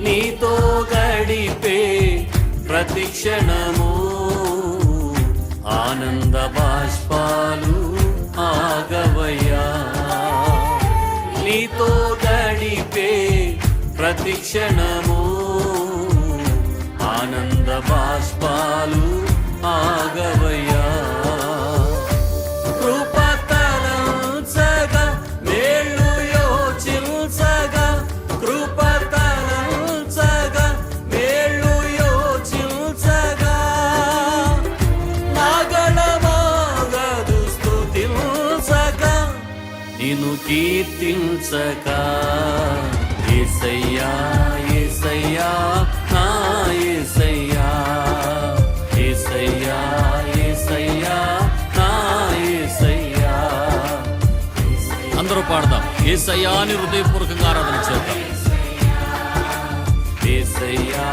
నీతో గడిపే ప్రతి క్షణము ఆనంద బాష్పాలు ఆగవయ్యా. నీతో గడిపే ప్రతి క్షణము ఆనంద బాష్పాలు ఆగవయ్యా. కృపతలంచగా మేళ్ళు యోచించగా కృపతలంచగా మేళ్ళు యోచించగా నాగళమాగదు స్తుతించగా నిన్ను కీర్తించగా యేసయ్యా యేసయ్యా నా యేసయ్యా యేసయ్యా యేసయ్యా నా యేసయ్యా. అందరూ పాడదాం యేసయ్యా అని హృదయపూర్వకంగా ఆరాధన చేద్దాం. యేసయ్యా